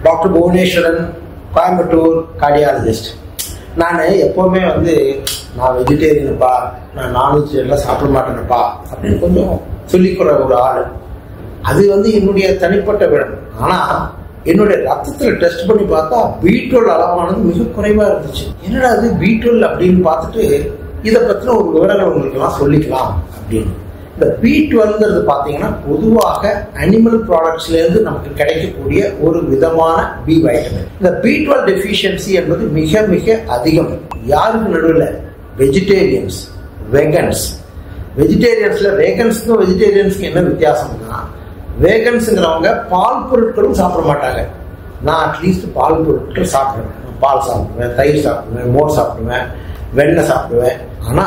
Doctor Bhuvaneswaran, Coimbatore cardiologist. நான் எப்போவுமே நான் வெஜிடேரியனுப்பா, நான் நான்வெஜ் எல்லாம் சாப்பிட மாட்டேனப்பா அப்படின்னு கொஞ்சம் சொல்லிக்கிற ஒரு ஆள். அது என்னுடைய தனிப்பட்ட விடம். ஆனால் என்னுடைய ரத்தத்துல டெஸ்ட் பண்ணி பார்த்தா B12 அளவானது மிக குறைவா இருந்துச்சு. என்னடா அது B12 அப்படின்னு பார்த்துட்டு இதை பத்தின ஒரு விவரங்கள் உங்களுக்கு எல்லாம் சொல்லிக்கலாம் அப்படின்னு. இந்த B12 பாத்தீங்கன்னா பொதுவாக அனிமல் ப்ராடக்ட்ஸ்ல இருந்து நமக்கு கிடைக்கக்கூடிய ஒரு விதமான பி வைட்டமின். இந்த B12 டெஃபிஷியன்சி என்பது மிக மிக அதிகம். யாருக்கு நடுவில்? வெஜிடேரியன்ஸ், வெகன்ஸ். வெஜிடேரியன்ஸ்ல வேகன்ஸ்க்கும் வெஜிடேரியன்ஸ்க்கு என்ன வித்தியாசம்னா, வேகன்ஸுங்கிறவங்க பால் பொருட்களும் சாப்பிட மாட்டாங்க. நான் அட்லீஸ்ட் பால் பொருட்கள் சாப்பிடுவேன். பால் சாப்பிடுவேன், தயிர் சாப்பிடுவேன், மோர் சாப்பிடுவேன், வெண்ணெய் சாப்பிடுவேன். ஆனா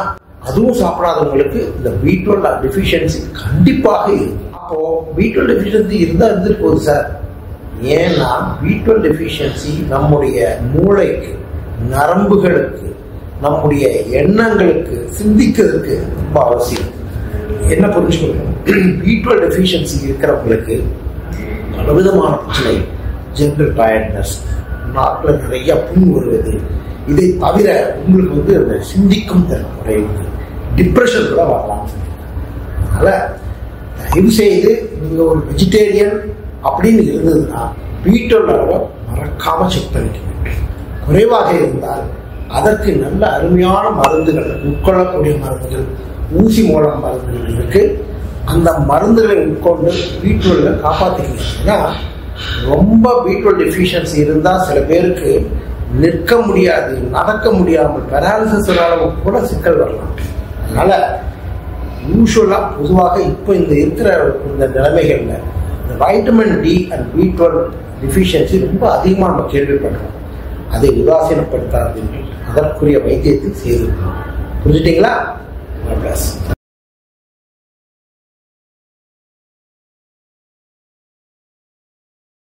அதுவும் சாப்பிடாதவங்களுக்கு இந்த B12 டெஃபிஷியன்சி கண்டிப்பாக இருக்கு. அப்போ B12 டெஃபிஷியன்சி இருந்துட்டு போகுது சார். ஏன்னா B12 டெஃபிஷியன்சி நம்முடைய மூளைக்கு, நரம்புகளுக்கு, நம்முடைய எண்ணங்களுக்கு, சிந்திக்கிறதுக்கு ரொம்ப அவசியம். என்ன புரிஞ்சுக்கணும்? B12 டெஃபிஷியன்சி இருக்கிறவங்களுக்கு பலவிதமான பிரச்சனை, ஜெனரல் டயர்ட்னஸ், நாக்கில் நிறைய புண் வருவது, இதை தவிர உங்களுக்கு அந்த சிந்திக்கும் திறன் குறைவு, டிப்ரெஷன் கூட வரலாம். அதனால தயவு செய்து நீங்க ஒரு வெஜிடேரியன் அப்படின்னு இருந்ததுன்னா B12 அளவை மறக்காம செக் பண்ணிக்கணும். குறைவாக இருந்தால் அதற்கு நல்ல அருமையான மருந்துகள், உட்கொள்ளக்கூடிய மருந்துகள், ஊசி மூலம் மருந்துகள் இருக்கு. அந்த மருந்துகளை உட்கொண்டு B12 காப்பாற்றிக்கணும். ஏன்னா ரொம்ப B12 டெஃபிஷியன்சி இருந்தா சில பேருக்கு நிற்க முடியாது, நடக்க முடியாமல் பெராலிசிஸ் அளவுக்கு கூட சிக்கல் வரலாம். அதனால யூஸ்வலா பொதுவாக இப்போ இருக்கிற இந்த நிலைமைகள்ல இந்த vitamin D and B12 deficiency ரொம்ப அதிகமாக நம்ம கேள்விப்படுறோம். அதை உதாசீனப்படுத்தாதீர்கள், அதற்குரிய வைத்தியத்தை செய்து. புரிஞ்சுட்டீங்களா?